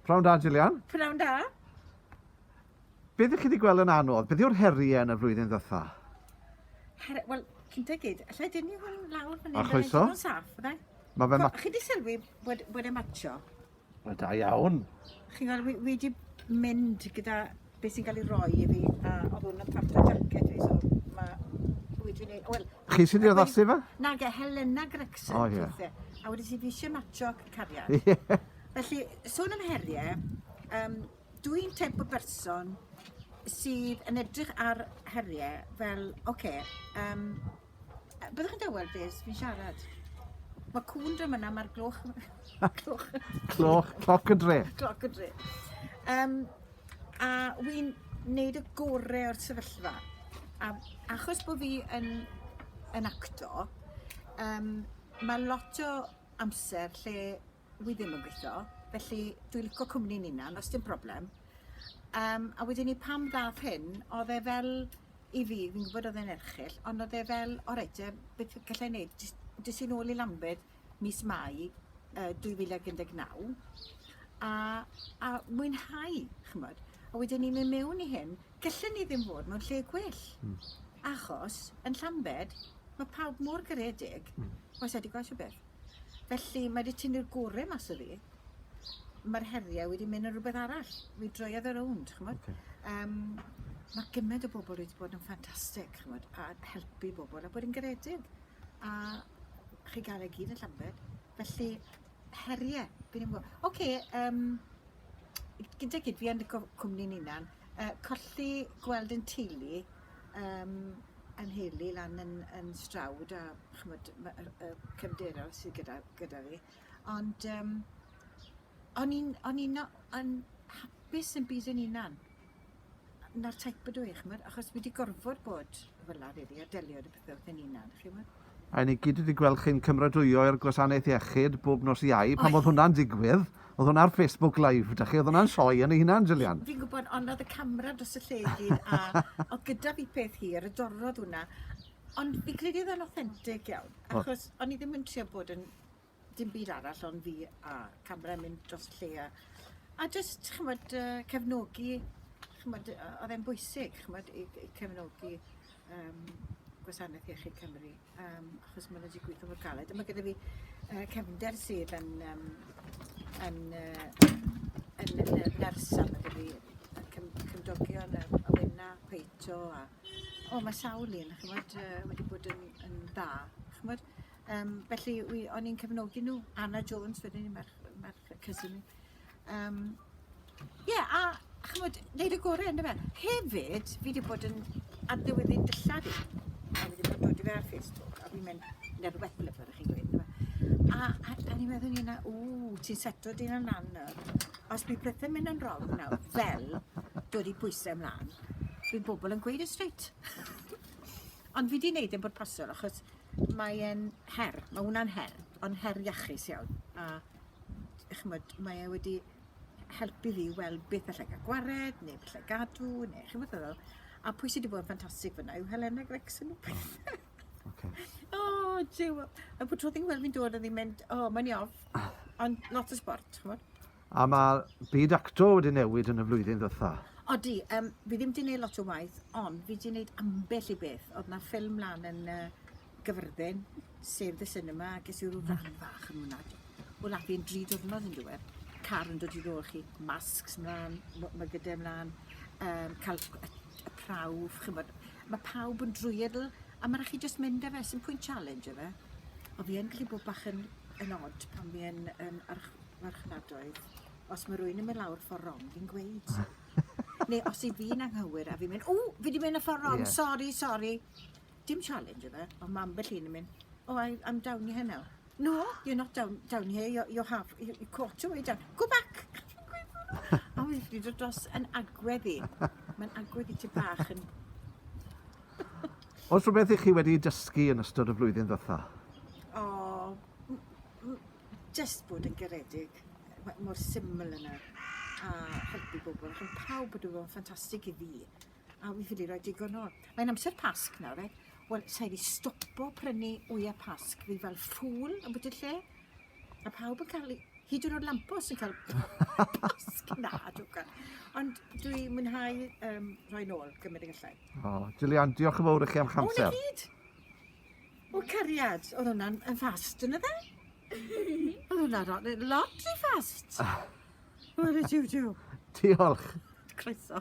Pnawn da, Gillian. Pnawn da. Beth ydych chi wedi gweld yn anodd? Beth yw'r heriau yn y flwyddyn ddiwetha? Wel, cyn gyd, allai dyn ni hwn lawr fan hyn. A chwyso? Saff, fydde? Chi wedi sylwi bod e matcho? Mae da iawn. Chi'n gweld, wedi mynd gyda beth sy'n cael ei roi i fi, a oedd hwn yn tarta jacket fi, so mae wedi wneud... Chi sy'n wedi addasu fe? Nag Helena Gregson. O, ie. A wedi si fi eisiau matcho cariad. Ie. Felly, sôn am heriau, dwi'n teip o berson sydd yn edrych ar heriau fel, byddwch chi'n dywel beth fi'n siarad? Mae cwn drwy myna, mae'r gloch... Cloc y dre. Cloc y dre. A wy'n neud y gorau o'r sefyllfa. Achos bod fi yn acto, mae lot o amser lle wi ddim yn gweithio, felly dwi'n licio cwmni'n unan, os dim problem. A wedyn ni pam ddath hyn, oedd e fel i fi, fi'n gwybod oedd e'n erchill, ond oedd e fel, o reit, beth gallai wneud, dys i'n ôl i Lanbed mis Mai 2019, a mwynhau, chymod. A wedyn ni'n mynd mewn i hyn, gallai ni ddim fod mewn lle gwell. Achos, yn Lanbed, mae pawb mor garedig, oes wedi gwaith o beth. Felly, mae wedi tynnu'r gorau mas o fi. Mae'r heriau wedi mynd yn rhywbeth arall. Fi droiodd yr rownd, chymod. Mae gymaint o bobl wedi bod yn ffantastig, chymod, a helpu bobl a bod yn garedig. A chi gael ei gyd yn Lanbed. Felly, heriau, fi'n gwybod. Gyda gyd, fi yn y cwmni'n unan, colli gweld yn teulu, yn heulu lan yn Strawd a cefnderol sydd gyda fi. Ond o'n i'n hapus yn byd yn unan. Na'r taip ydw i, achos fi wedi gorfod bod fel ar iddi a delio dy pethau yn unan. A ni gyd wedi gweld chi'n cymradwyo i'r gwasanaeth iechyd bob nos Iau, pan oedd hwnna'n digwydd. Oedd hwnna ar Facebook Live, da chi, oedd hwnna'n sioe yn ei hunan, Gillian. Fi'n gwybod, ond oedd y camera dros y lle gyd, a oedd gyda fi peth hir, y dorrodd hwnna. Ond fi'n credu oedd yn authentic iawn, achos o'n i ddim yn trio bod yn dim byd arall, ond fi a camera mynd dros y lle. A jyst, chymod, cefnogi, chymod, oedd e'n bwysig, chymod, i cefnogi gwasanaeth iechyd Cymru, achos mae'n wedi gweithio mor galed. Mae gyda fi cefnder sydd yn nersa, mae gyda fi cymdogion a wyna, peito, mae sawl un, wedi bod yn dda. Felly, o'n i'n cefnogi nhw, Anna Jones, wedyn ni, merch cysyn ni. A neud y gorau ynddo fe. Hefyd, fi wedi bod yn adnewyddu dillad i. A fi wedi bod yn dod i fe ar Facebook, a fi'n mynd nerweth lyfr, chi'n gweud. A ni'n meddwl ni'n ti'n seto dyn yn lan nawr. Os bydd pethau'n mynd yn rong nawr, fel dod i bwysau ymlaen, bydd bobl yn gweud y straight. Ond fi wedi gwneud yn bod pasol, achos mae'n her, mae hwnna'n her, ond her iachus iawn. A mae e wedi helpu fi weld beth allai gael gwared, neu beth allai gadw, neu chi'n meddwl. A pwy sydd wedi bod yn ffantastig fyna yw Helena Gregson. Jiw. A bod tro ddim gweld fi'n dod a ddim mynd, mae'n iof, ond lot o sport, chymod. A mae byd acto wedi newid yn y flwyddyn ddiwetha. Odi, fi ddim wedi gwneud lot o waith, ond fi wedi gwneud ambell i beth. Oedd na ffilm lan yn Gyfyrddin, Save the Cinema, ges i ryw ran fach yn hwnna. O la fi'n 3 diwrnod yn diwedd. Car yn dod i ddod chi, masks ymlaen, mae gyda ymlaen, cael y prawf, chymod. Mae pawb yn drwyadl, a mae rhaid chi jyst mynd â fe, sy'n pwynt challenge e fe. O fi yn gallu bod bach yn odd pan fi yn archnadoedd. Os mae rhywun yn mynd lawr ffordd rong, fi'n gweud. Neu os i fi'n anghywir a fi'n mynd, fi di mynd y ffordd rong, sorry. Dim challenge e fe, ond mae ambell un yn mynd, I'm down here now. No, you're not down here, you're caught away down. Go back! A fi wedi dod dros yn agwedd i. Mae'n agwedd i ti bach yn... Oes rhywbeth i chi wedi dysgu yn ystod y flwyddyn ddiwetha? Just bod yn garedig, mor syml yna, a helpu bobl. Ac pawb bod yn ffantastig i fi, a fi ffili roi digon o. Mae'n amser Pasg nawr, Wel, sa'i di stopo prynu wyau Pasg fi fel ffwl yn bod y lle. A pawb yn cael hyd yn oed lampos yn cael pasg na, dwi'n. Ond dwi'n mwynhau rhoi nôl gymryd yn gallai. O, Gillian, diolch yn fawr i chi am O, na chamser. gyd. O, cariad. Oedd hwnna'n yn fast yna dde? Oedd hwnna'n lot i fast. Wel, diw. Diolch. Croeso.